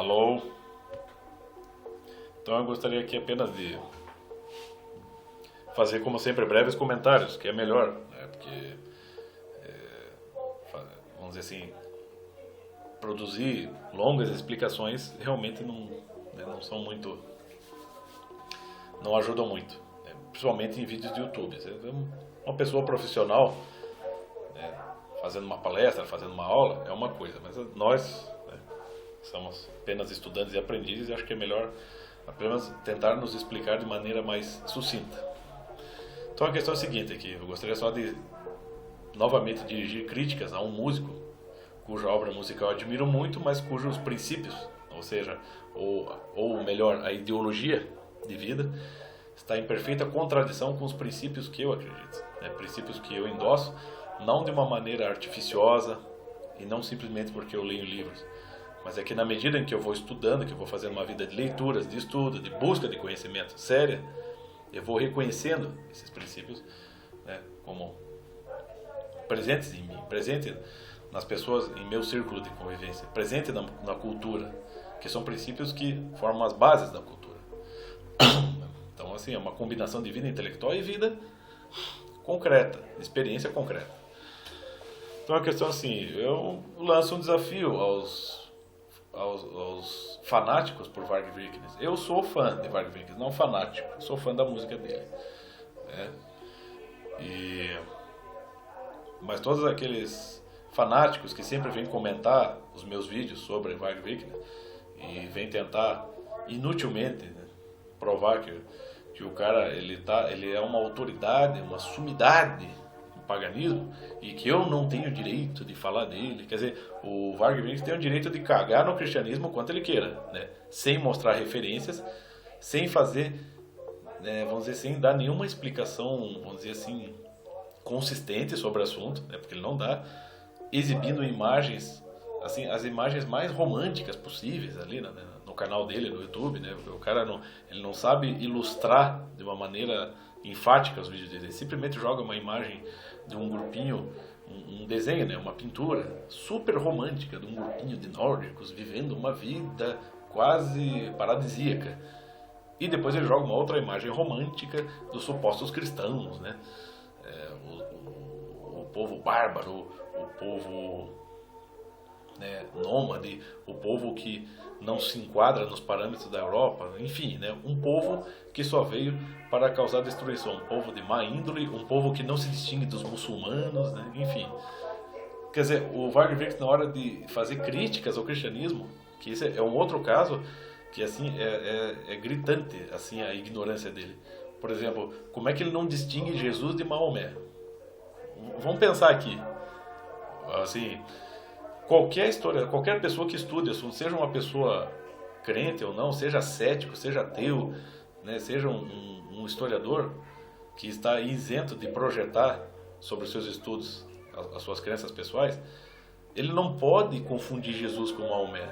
Alô? Então eu gostaria aqui apenas de fazer, como sempre, breves comentários, que é melhor, né? Porque, vamos dizer assim, produzir longas explicações realmente não, né, não são muito, não ajudam muito, né? Principalmente em vídeos de YouTube. Uma pessoa profissional, né, fazendo uma palestra, fazendo uma aula, é uma coisa, mas nós, né, somos apenas estudantes e aprendizes e acho que é melhor apenas tentar nos explicar de maneira mais sucinta. Então a questão é a seguinte aqui, eu gostaria só de novamente dirigir críticas a um músico cuja obra musical eu admiro muito, mas cujos princípios, ou seja, ou melhor, a ideologia de vida está em perfeita contradição com os princípios que eu acredito, né? Princípios que eu endosso, não de uma maneira artificiosa e não simplesmente porque eu leio livros, mas é que na medida em que eu vou estudando, que eu vou fazendo uma vida de leituras, de estudo, de busca de conhecimento séria, eu vou reconhecendo esses princípios, né, como presentes em mim, presentes nas pessoas em meu círculo de convivência, presente na cultura, que são princípios que formam as bases da cultura. Então, assim, é uma combinação de vida intelectual e vida concreta, experiência concreta. Então, a questão é assim, eu lanço um desafio aos fanáticos por Varg Vikernes. Eu sou fã de Varg Vikernes, não fanático, sou fã da música dele, né? Mas todos aqueles fanáticos que sempre vêm comentar os meus vídeos sobre Varg Vikernes e vêm tentar inutilmente, né, provar que o cara ele é uma autoridade, uma sumidade no paganismo e que eu não tenho direito de falar dele. Quer dizer, o Varg Vikernes tem o direito de cagar no cristianismo quanto ele queira, né? Sem mostrar referências, sem fazer, né, vamos dizer, sem dar nenhuma explicação, vamos dizer assim, consistente sobre o assunto, né? Porque ele não dá, exibindo imagens, assim, as imagens mais românticas possíveis ali no canal dele, no YouTube, né? O cara ele não sabe ilustrar de uma maneira enfática os vídeos dele, ele simplesmente joga uma imagem de um grupinho, um desenho, né? Uma pintura super romântica de um grupinho de nórdicos vivendo uma vida quase paradisíaca. E depois ele joga uma outra imagem romântica dos supostos cristãos, né? O povo bárbaro, o povo, né, nômade, o povo que não se enquadra nos parâmetros da Europa, enfim, né, um povo que só veio para causar destruição, um povo de má índole, um povo que não se distingue dos muçulmanos, né, enfim. Quer dizer, o Varg Vikernes, na hora de fazer críticas ao cristianismo, que esse é um outro caso que assim é gritante, assim, a ignorância dele. Por exemplo, como é que ele não distingue Jesus de Maomé? Vamos pensar aqui, assim, qualquer história, qualquer pessoa que estude assunto, seja uma pessoa crente ou não, seja cético, seja ateu, né, seja um historiador que está isento de projetar sobre os seus estudos as suas crenças pessoais, ele não pode confundir Jesus com Maomé.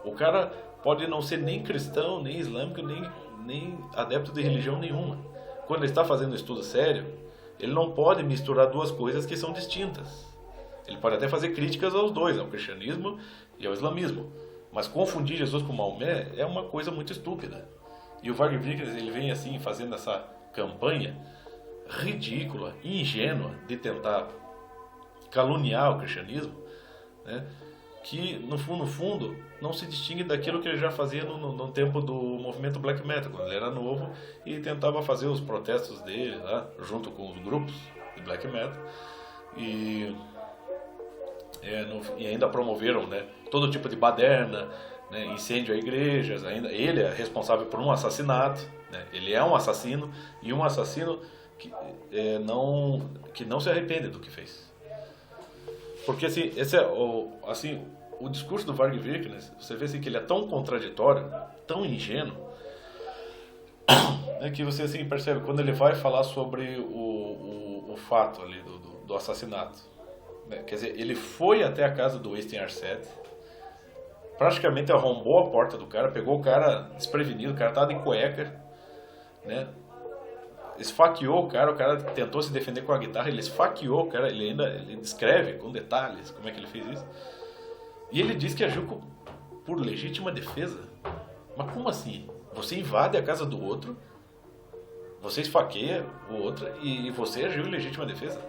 O cara pode não ser nem cristão, nem islâmico, nem adepto de religião nenhuma. Quando ele está fazendo um estudo sério, ele não pode misturar duas coisas que são distintas. Ele pode até fazer críticas aos dois, ao cristianismo e ao islamismo. Mas confundir Jesus com Maomé é uma coisa muito estúpida. E o Varg Vikernes, ele vem assim fazendo essa campanha ridícula, ingênua, de tentar caluniar o cristianismo, né? Que no fundo não se distingue daquilo que ele já fazia no tempo do movimento black metal, quando ele era novo e tentava fazer os protestos dele lá, junto com os grupos de black metal, e ainda promoveram, né, todo tipo de baderna, né, incêndio a igrejas. Ainda ele é responsável por um assassinato, né? Ele é um assassino, e um assassino que não se arrepende do que fez. Porque assim, esse é o discurso do Varg Vikernes, você vê assim, que ele é tão contraditório, tão ingênuo, né, que você assim, percebe quando ele vai falar sobre o fato ali do assassinato, né? Quer dizer, ele foi até a casa do Eystein Arcette, praticamente arrombou a porta do cara, pegou o cara desprevenido, o cara estava de cueca, né? Esfaqueou o cara tentou se defender com a guitarra, ele esfaqueou o cara, ele descreve com detalhes como é que ele fez isso. E ele diz que agiu por legítima defesa? Mas como assim? Você invade a casa do outro, você esfaqueia o outro e você agiu em legítima defesa?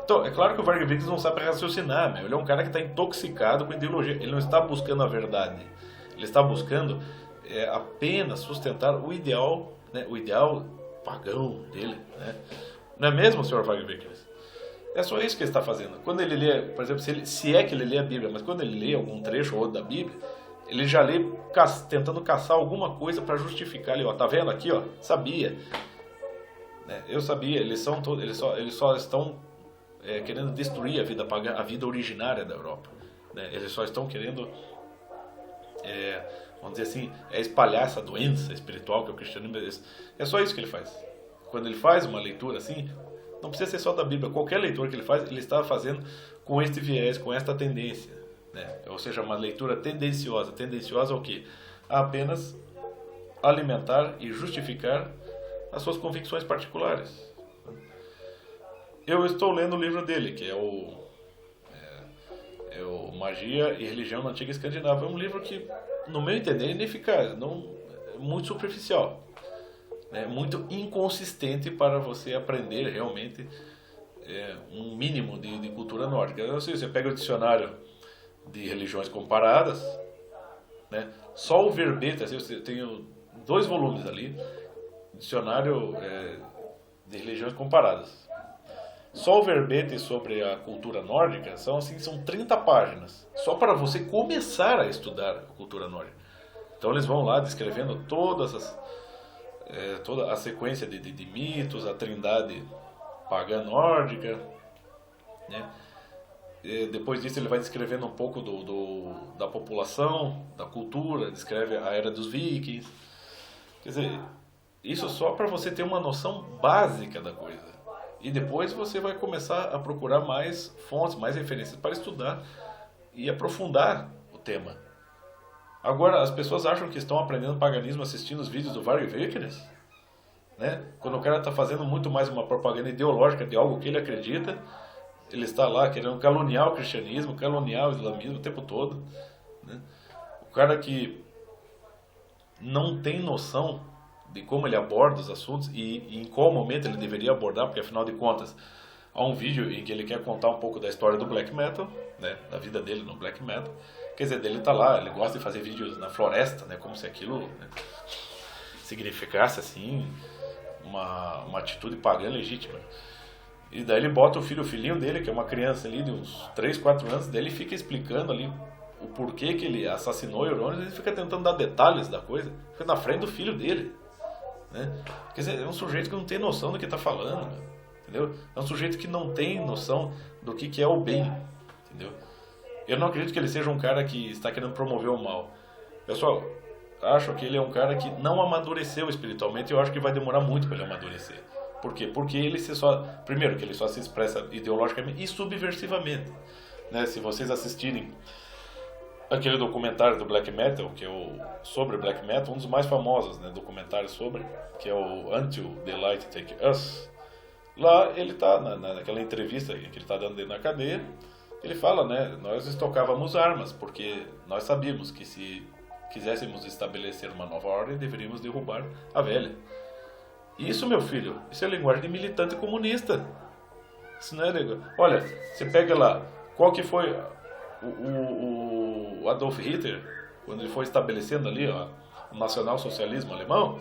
Então, é claro que o Varg Vikernes não sabe raciocinar, meu. Ele é um cara que está intoxicado com ideologia. Ele não está buscando a verdade. Ele está buscando apenas sustentar o ideal, né, o ideal pagão dele. Né? Não é mesmo, Sr. Varg Vikernes? É só isso que ele está fazendo. Quando ele lê, por exemplo, se é que ele lê a Bíblia, mas quando ele lê algum trecho ou outro da Bíblia, ele já lê tentando caçar alguma coisa para justificar ali, ó, tá vendo aqui, ó, sabia, né? Eu sabia, eles só estão querendo destruir a vida pagã, a vida originária da Europa, né? Eles só estão querendo, vamos dizer assim, espalhar essa doença espiritual que é o cristianismo. É só isso que ele faz. Quando ele faz uma leitura assim, não precisa ser só da Bíblia, qualquer leitura que ele faz, ele está fazendo com este viés, com esta tendência, né? Ou seja, uma leitura tendenciosa. Tendenciosa ao quê? A apenas alimentar e justificar as suas convicções particulares. Eu estou lendo o livro dele, que é o Magia e Religião na Antiga Escandinávia. É um livro que, no meu entender, é ineficaz, muito superficial, né? Muito inconsistente para você aprender realmente um mínimo de cultura nórdica. Você pega o dicionário de religiões comparadas, né? Só o verbete, assim, eu tenho 2 volumes ali, dicionário de religiões comparadas. Só o verbete sobre a cultura nórdica são 30 páginas, só para você começar a estudar a cultura nórdica. Então eles vão lá descrevendo toda a sequência de mitos, a trindade pagã nórdica, né? E depois disso ele vai descrevendo um pouco da população, da cultura, descreve a era dos vikings. Quer dizer, isso só para você ter uma noção básica da coisa. E depois você vai começar a procurar mais fontes, mais referências para estudar e aprofundar o tema. Agora, as pessoas acham que estão aprendendo paganismo assistindo os vídeos do Varg Vikernes, né? Quando o cara está fazendo muito mais uma propaganda ideológica de algo que ele acredita, ele está lá querendo caluniar o cristianismo, caluniar o islamismo o tempo todo, né? O cara que não tem noção de como ele aborda os assuntos e em qual momento ele deveria abordar, porque afinal de contas há um vídeo em que ele quer contar um pouco da história do black metal, né, da vida dele no black metal. Quer dizer, ele tá lá, ele gosta de fazer vídeos na floresta, né, como se aquilo, né, significasse assim uma atitude pagã legítima. E daí ele bota o filhinho dele, que é uma criança ali de uns 3, 4 anos, daí ele fica explicando ali o porquê que ele assassinou Eurônimos, ele fica tentando dar detalhes da coisa, fica na frente do filho dele, né? Quer dizer, é um sujeito que não tem noção do que está falando, entendeu? É um sujeito que não tem noção do que é o bem, entendeu? Eu não acredito que ele seja um cara que está querendo promover o mal. Pessoal, acho que ele é um cara que não amadureceu espiritualmente e eu acho que vai demorar muito para ele amadurecer. Por quê? Porque ele primeiro, que ele só se expressa ideologicamente e subversivamente, né? Se vocês assistirem aquele documentário do black metal, que é sobre black metal, um dos mais famosos, né, documentários sobre, que é o Until the Light Take Us. Lá ele está naquela entrevista que ele está dando dentro da cadeia, ele fala, né, nós estocávamos armas porque nós sabíamos que se quiséssemos estabelecer uma nova ordem, deveríamos derrubar a velha. Isso, meu filho, isso é linguagem de militante comunista. Isso não é legal. Olha, você pega lá, qual que foi o Adolf Hitler, quando ele foi estabelecendo ali, ó, o nacional-socialismo alemão,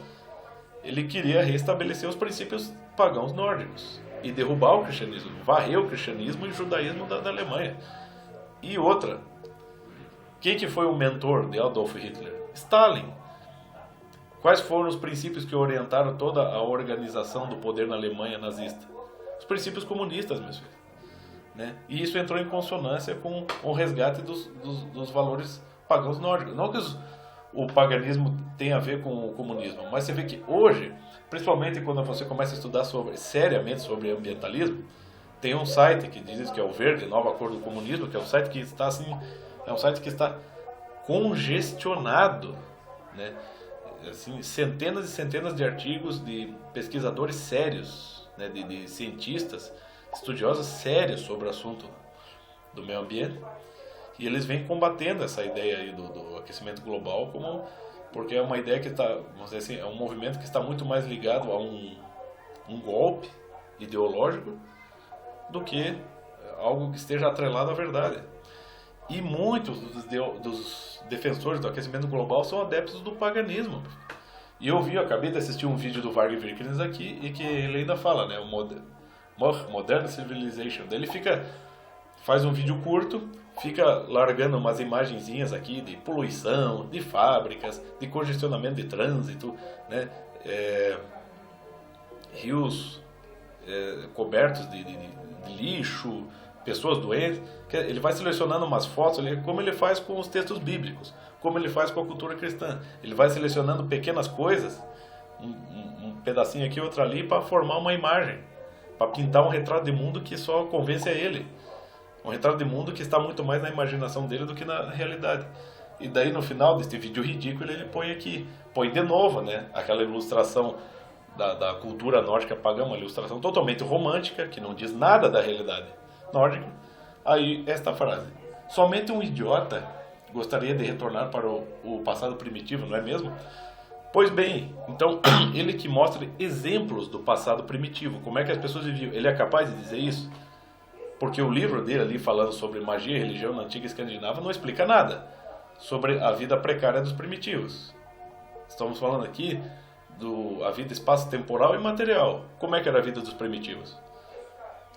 ele queria restabelecer os princípios pagãos nórdicos e derrubar o cristianismo, varrer o cristianismo e o judaísmo da Alemanha. E outra, quem que foi o mentor de Adolf Hitler? Stalin. Quais foram os princípios que orientaram toda a organização do poder na Alemanha nazista? Os princípios comunistas, meus filhos, né? E isso entrou em consonância com o resgate dos valores pagãos nórdicos. Não que o paganismo tenha a ver com o comunismo, mas você vê que hoje, principalmente quando você começa a estudar seriamente sobre ambientalismo, tem um site que diz que é o Verde, Nova Cor do Comunismo, que é um site que está assim, é um site que está congestionado, né? Assim, centenas e centenas de artigos de pesquisadores sérios, né? de cientistas, estudiosos sérios sobre o assunto do meio ambiente. E eles vêm combatendo essa ideia aí do aquecimento global porque é uma ideia que está, vamos dizer assim, é um movimento que está muito mais ligado a um golpe ideológico do que algo que esteja atrelado à verdade. E muitos dos defensores do aquecimento global são adeptos do paganismo. E eu acabei de assistir um vídeo do Varg Vikernes aqui, e que ele ainda fala, né, o Modern Civilization. Daí ele faz um vídeo curto, fica largando umas imagenzinhas aqui de poluição, de fábricas, de congestionamento de trânsito, né, rios cobertos de lixo, pessoas doentes. Ele vai selecionando umas fotos, como ele faz com os textos bíblicos, como ele faz com a cultura cristã. Ele vai selecionando pequenas coisas, um pedacinho aqui, outro ali, para formar uma imagem, para pintar um retrato de mundo que só convence a ele. Um retrato de mundo que está muito mais na imaginação dele do que na realidade. E daí no final desse vídeo ridículo ele põe de novo, né, aquela ilustração da cultura nórdica pagã, uma ilustração totalmente romântica, que não diz nada da realidade nórdica. Aí esta frase: somente um idiota gostaria de retornar para o passado primitivo, não é mesmo? Pois bem, então ele que mostra exemplos do passado primitivo, como é que as pessoas viviam, ele é capaz de dizer isso? Porque o livro dele ali, falando sobre magia e religião na antiga Escandinávia, não explica nada sobre a vida precária dos primitivos. Estamos falando aqui a vida espaço-temporal e material. Como é que era a vida dos primitivos?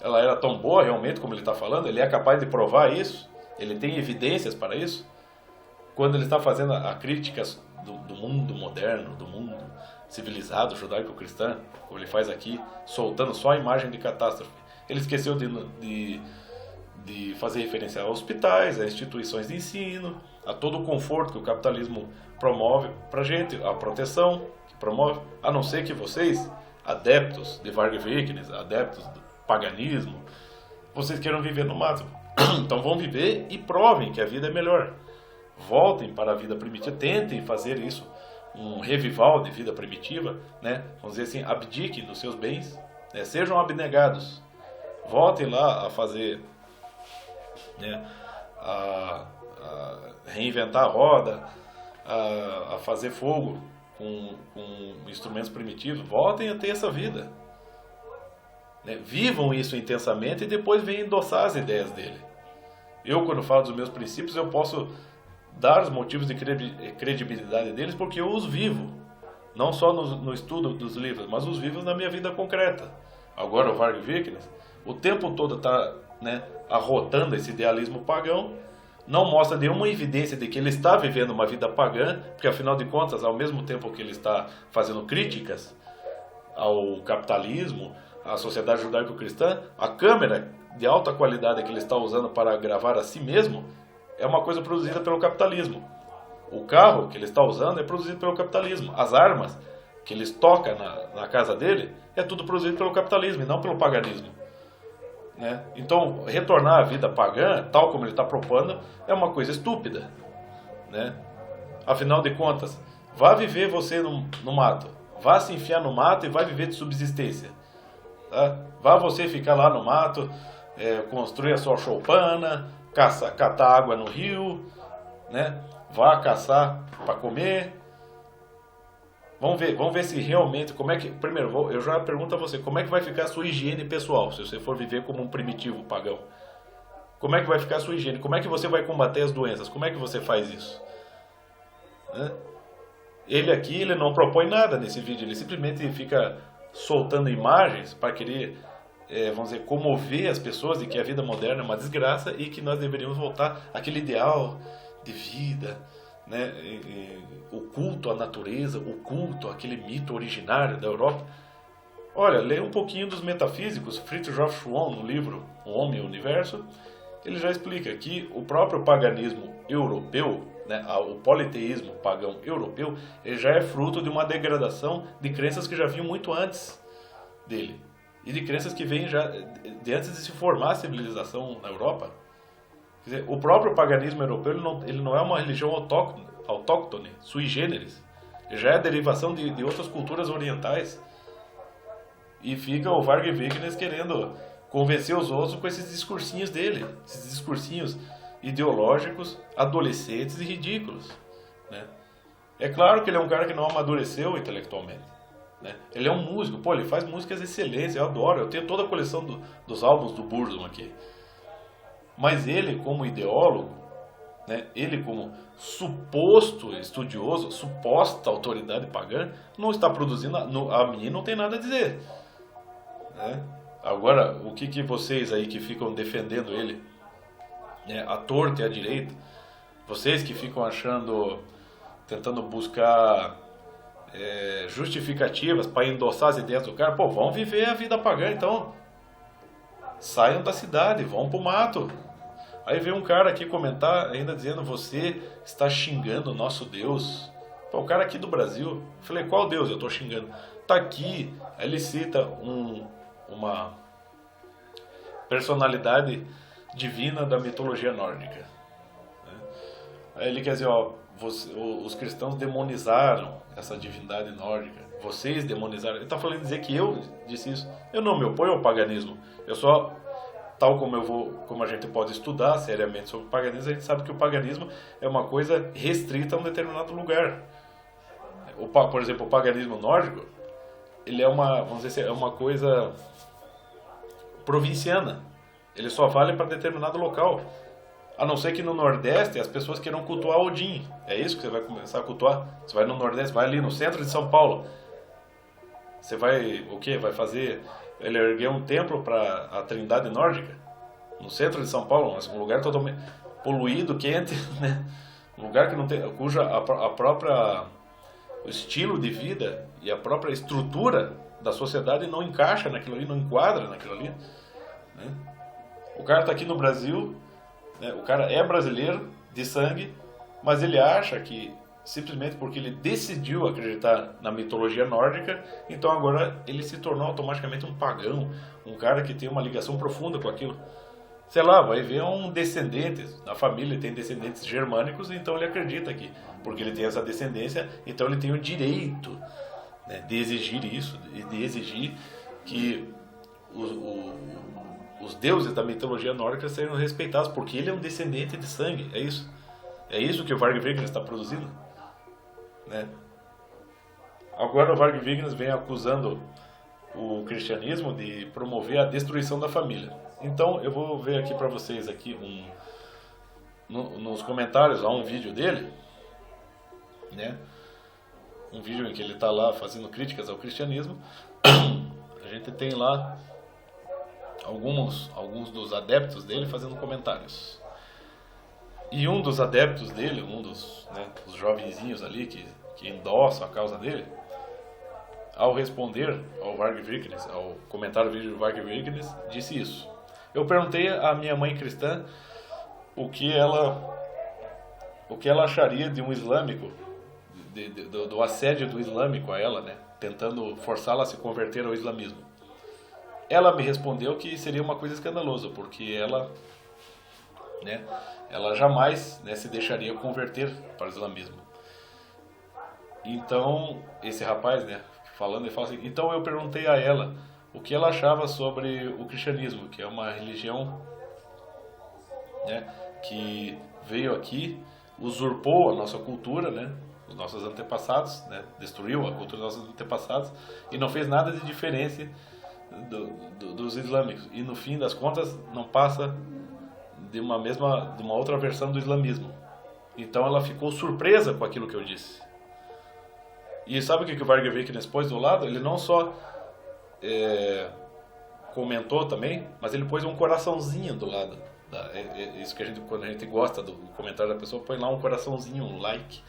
Ela era tão boa realmente como ele está falando? Ele é capaz de provar isso? Ele tem evidências para isso? Quando ele está fazendo a crítica do mundo moderno, do mundo civilizado, judaico-cristão, como ele faz aqui, soltando só a imagem de catástrofe, ele esqueceu de fazer referência a hospitais, a instituições de ensino, a todo o conforto que o capitalismo promove para a gente, a proteção que promove, a não ser que vocês, adeptos de Varg Vikernes, adeptos do paganismo, vocês queiram viver no mato. Então vão viver e provem que a vida é melhor. Voltem para a vida primitiva, tentem fazer isso, um revival de vida primitiva, né? Vamos dizer assim, abdiquem dos seus bens, né? Sejam abnegados. Voltem lá a fazer, né, a reinventar a roda, a fazer fogo com instrumentos primitivos. Voltem a ter essa vida, né? Vivam isso intensamente e depois venham endossar as ideias dele. Eu, quando falo dos meus princípios, eu posso dar os motivos de credibilidade deles porque eu os vivo, não só no estudo dos livros, mas os vivo na minha vida concreta. Agora o Varg Vikernes o tempo todo está, né, arrotando esse idealismo pagão, não mostra nenhuma evidência de que ele está vivendo uma vida pagã, porque afinal de contas, ao mesmo tempo que ele está fazendo críticas ao capitalismo, à sociedade judaico-cristã, a câmera de alta qualidade que ele está usando para gravar a si mesmo é uma coisa produzida pelo capitalismo. O carro que ele está usando é produzido pelo capitalismo. As armas que ele estoca na casa dele é tudo produzido pelo capitalismo e não pelo paganismo, né? Então, retornar à vida pagã, tal como ele está propondo, é uma coisa estúpida, né? Afinal de contas, vá viver você no mato, vá se enfiar no mato e vai viver de subsistência, tá? Vá você ficar lá no mato, construir a sua choupana, catar água no rio, né? Vá caçar para comer. Vamos ver se realmente, como é que, primeiro, eu já pergunto a você, como é que vai ficar a sua higiene pessoal, se você for viver como um primitivo pagão? Como é que vai ficar a sua higiene? Como é que você vai combater as doenças? Como é que você faz isso? Né? Ele aqui, ele não propõe nada nesse vídeo, ele simplesmente fica soltando imagens para querer, vamos dizer, comover as pessoas de que a vida moderna é uma desgraça e que nós deveríamos voltar àquele ideal de vida, né? O culto à natureza, o culto àquele mito originário da Europa. Olha, leia um pouquinho dos metafísicos. Fritjof Schwann, no livro O Homem e o Universo, ele já explica que o próprio paganismo europeu, né, o politeísmo pagão europeu, ele já é fruto de uma degradação de crenças que já vinham muito antes dele, e de crenças que vêm já de antes de se formar a civilização na Europa. Quer dizer, o próprio paganismo europeu ele não é uma religião autóctone, sui generis. Ele já é a derivação de outras culturas orientais. E fica o Varg Vikernes querendo convencer os outros com esses discursinhos dele. Esses discursinhos ideológicos, adolescentes e ridículos, né? É claro que ele é um cara que não amadureceu intelectualmente, né? Ele é um músico, pô, ele faz músicas excelentes, eu adoro, eu tenho toda a coleção dos álbuns do Burzum aqui. Mas ele, como ideólogo, né, ele como suposto estudioso, suposta autoridade pagã, não está produzindo, a mim não tem nada a dizer, né? Agora, o que vocês aí que ficam defendendo ele, né, à torta e à direita, vocês que ficam tentando buscar justificativas para endossar as ideias do cara, pô, vão viver a vida pagã então. Saiam da cidade, vão pro mato. Aí veio um cara aqui comentar, ainda dizendo, você está xingando o nosso Deus. Pô, o cara aqui do Brasil. Eu falei, qual Deus eu estou xingando? Tá aqui, aí ele cita uma personalidade divina da mitologia nórdica, né? Aí ele quer dizer, ó, os cristãos demonizaram essa divindade nórdica. Vocês demonizaram. Ele está falando dizer que eu disse isso. Eu não me oponho ao paganismo. Eu só... Tal como a gente pode estudar seriamente sobre o paganismo, a gente sabe que o paganismo é uma coisa restrita a um determinado lugar. Por exemplo, o paganismo nórdico, ele é vamos dizer assim, é uma coisa provinciana. Ele só vale para determinado local. A não ser que no Nordeste as pessoas queiram cultuar Odin. É isso que você vai começar a cultuar. Você vai no Nordeste, vai ali no centro de São Paulo. Você vai, o quê? Vai fazer... Ele ergueu um templo para a Trindade Nórdica, no centro de São Paulo, um lugar totalmente poluído, quente, né? Um lugar que não tem, cuja o estilo de vida e a própria estrutura da sociedade não encaixa naquilo ali, não enquadra naquilo ali, né? O cara está aqui no Brasil, né? O cara é brasileiro de sangue, mas ele acha que simplesmente porque ele decidiu acreditar na mitologia nórdica, então agora ele se tornou automaticamente um pagão, um cara que tem uma ligação profunda com aquilo. Sei lá, vai ver um descendente, na família tem descendentes germânicos, então ele acredita que, porque ele tem essa descendência, então ele tem o direito, né, de exigir isso, de exigir que os deuses da mitologia nórdica sejam respeitados, porque ele é um descendente de sangue, é isso. É isso que o Varg Vikernes está produzindo, né? Agora o Varg Vikernes vem acusando o cristianismo de promover a destruição da família. Então eu vou ver aqui para vocês aqui nos comentários há um vídeo dele, né? Um vídeo em que ele está lá fazendo críticas ao cristianismo. A gente tem lá alguns dos adeptos dele fazendo comentários. E um dos adeptos dele, dos jovenzinhos ali que endossam a causa dele, ao responder ao Varg Vikernes, ao comentário do vídeo do Varg Vikernes, disse isso. Eu perguntei à minha mãe cristã o que ela acharia de um islâmico, do assédio do islâmico a ela, né, tentando forçá-la a se converter ao islamismo. Ela me respondeu que seria uma coisa escandalosa, porque ela jamais, né, se deixaria converter para o islamismo. Então, esse rapaz, né, falando, ele fala assim, então eu perguntei a ela o que ela achava sobre o cristianismo, que é uma religião, né, que veio aqui, usurpou a nossa cultura, né, os nossos antepassados, né, destruiu a cultura dos nossos antepassados e não fez nada de diferente dos islâmicos. E no fim das contas não passa de uma outra versão do islamismo. Então ela ficou surpresa com aquilo que eu disse. E sabe o que o Varg Vikernes pôs do lado? Ele não só comentou também, mas ele pôs um coraçãozinho do lado. Isso que quando a gente gosta do comentário da pessoa, põe lá um coraçãozinho, um like.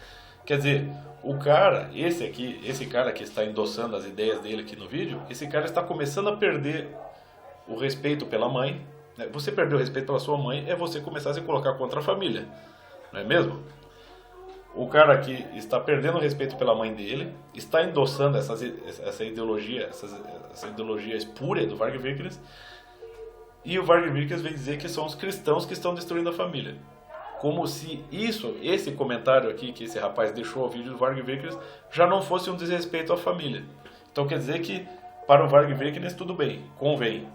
Quer dizer, o cara, esse cara que está endossando as ideias dele aqui no vídeo, esse cara está começando a perder o respeito pela mãe. Você perder o respeito pela sua mãe é você começar a se colocar contra a família, não é mesmo? O cara que está perdendo o respeito pela mãe dele, está endossando essa ideologia espúria do Varg Vikernes, e o Varg Vikernes vem dizer que são os cristãos que estão destruindo a família. Como se esse comentário aqui que esse rapaz deixou ao vídeo do Varg Vikernes já não fosse um desrespeito à família. Então quer dizer que para o Varg Vikernes tudo bem, convém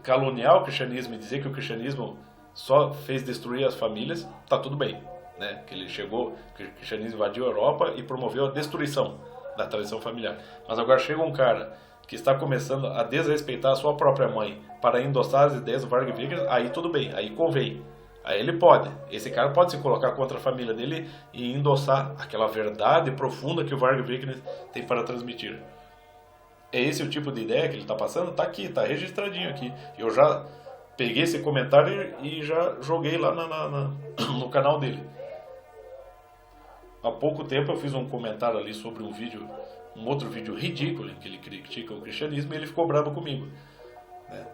caluniar o cristianismo e dizer que o cristianismo só fez destruir as famílias, tá tudo bem, né? Que ele chegou, que o cristianismo invadiu a Europa e promoveu a destruição da tradição familiar. Mas agora chega um cara que está começando a desrespeitar a sua própria mãe para endossar as ideias do Varg Vikernes, aí tudo bem, aí convém. Aí ele pode, esse cara pode se colocar contra a família dele e endossar aquela verdade profunda que o Varg Vikernes tem para transmitir. É esse o tipo de ideia que ele está passando? Está aqui, está registradinho aqui. Eu já peguei esse comentário e já joguei lá no canal dele. Há pouco tempo eu fiz um comentário ali sobre um vídeo, um outro vídeo ridículo em que ele critica o cristianismo, e ele ficou bravo comigo, né?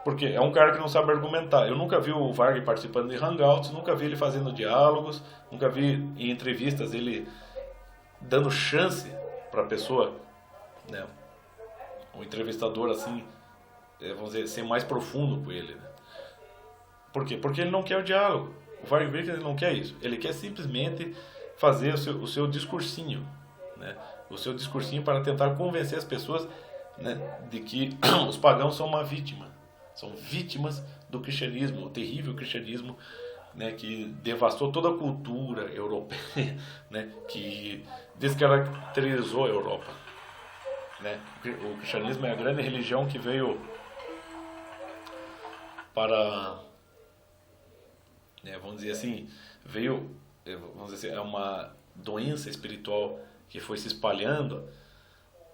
Porque é um cara que não sabe argumentar. Eu nunca vi o Varg participando de hangouts, nunca vi ele fazendo diálogos, nunca vi em entrevistas ele dando chance para a pessoa, né, um entrevistador assim, vamos dizer, ser mais profundo com ele, né? Por quê? Porque ele não quer o diálogo. O Varg Vikernes não quer isso. Ele quer simplesmente fazer o seu discursinho, né? O seu discursinho para tentar convencer as pessoas, né, de que os pagãos são uma vítima. São vítimas do cristianismo, o terrível cristianismo, né, que devastou toda a cultura europeia, né, que descaracterizou a Europa, né? O cristianismo é a grande religião que veio para, né, vamos dizer assim, vamos dizer assim, é uma doença espiritual que foi se espalhando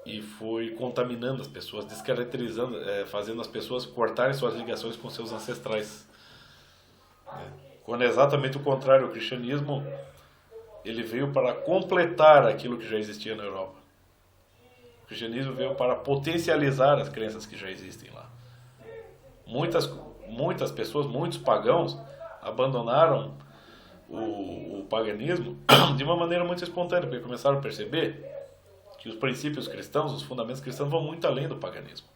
e foi contaminando as pessoas, descaracterizando, fazendo as pessoas cortarem suas ligações com seus ancestrais, né? Quando é exatamente o contrário. O cristianismo, ele veio para completar aquilo que já existia na Europa. O cristianismo veio para potencializar as crenças que já existem lá. Muitas pessoas, muitos pagãos, abandonaram o paganismo de uma maneira muito espontânea, porque começaram a perceber que os princípios cristãos, os fundamentos cristãos vão muito além do paganismo,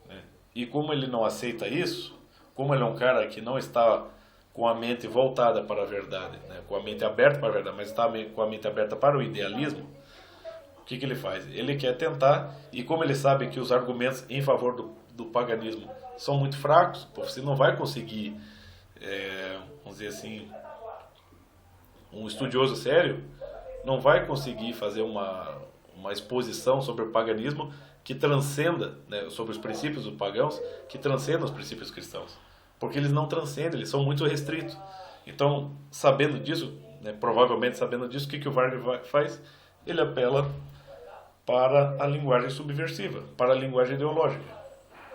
né? E como ele não aceita isso, como ele é um cara que não está com a mente voltada para a verdade, né, com a mente aberta para a verdade, mas está com a mente aberta para o idealismo, o que ele faz? Ele quer tentar, e como ele sabe que os argumentos em favor do paganismo são muito fracos, você não vai conseguir, vamos dizer assim, um estudioso sério não vai conseguir fazer uma exposição sobre o paganismo que transcenda, né, sobre os princípios dos pagãos, que transcenda os princípios cristãos. Porque eles não transcendem, eles são muito restritos. Então, sabendo disso, né, provavelmente sabendo disso, o que o Varg faz? Ele apela para a linguagem subversiva, para a linguagem ideológica.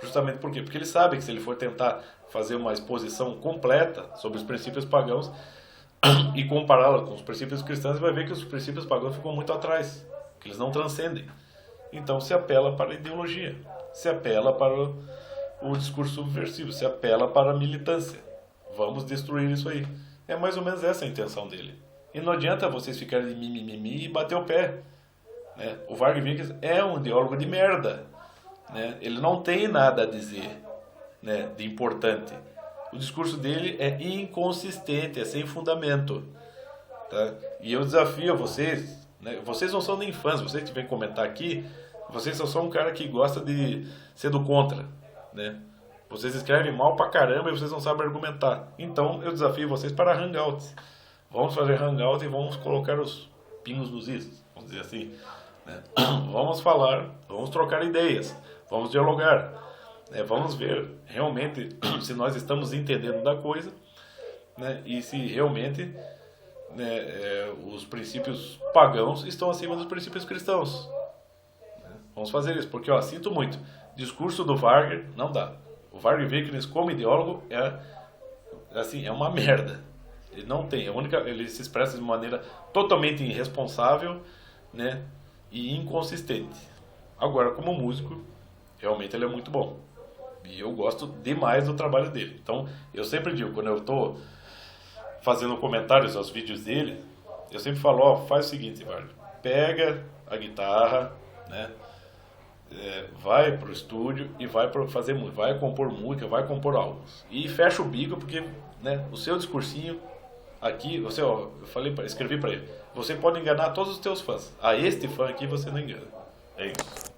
Justamente por quê? Porque ele sabe que se ele for tentar fazer uma exposição completa sobre os princípios pagãos e compará-la com os princípios cristãos, ele vai ver que os princípios pagãos ficam muito atrás, que eles não transcendem. Então se apela para a ideologia, se apela para o discurso subversivo, se apela para a militância. Vamos destruir isso aí. É mais ou menos essa a intenção dele. E não adianta vocês ficarem de mimimi e bater o pé, né? O Varg Vikernes é um ideólogo de merda, né? Ele não tem nada a dizer, né, de importante. O discurso dele é inconsistente, é sem fundamento, tá? E eu desafio a vocês, né? Vocês não são nem fãs, vocês que vêm comentar aqui, vocês só são um cara que gosta de ser do contra, né? Vocês escrevem mal pra caramba e vocês não sabem argumentar. Então eu desafio vocês para hangouts. Vamos fazer hangout e vamos colocar os pingos nos is, vamos dizer assim, né? Vamos falar, vamos trocar ideias, vamos dialogar, né? Vamos ver realmente se nós estamos entendendo da coisa, né? E se realmente, né, os princípios pagãos estão acima dos princípios cristãos, né? Vamos fazer isso, porque eu sinto muito. Discurso do Varg não dá. O Varg Vikernes como ideólogo é uma merda. Ele não tem, ele se expressa de maneira totalmente irresponsável, né, e inconsistente. Agora, como músico, realmente ele é muito bom. E eu gosto demais do trabalho dele. Então, eu sempre digo, quando eu estou fazendo comentários aos vídeos dele, eu sempre falo, ó, faz o seguinte, Varg, pega a guitarra, né, vai pro estúdio e vai fazer música, vai compor música, vai compor álbuns. E fecha o bico, porque, né, o seu discursinho aqui, você, ó, escrevi para ele, você pode enganar todos os teus fãs. A este fã aqui você não engana. É isso.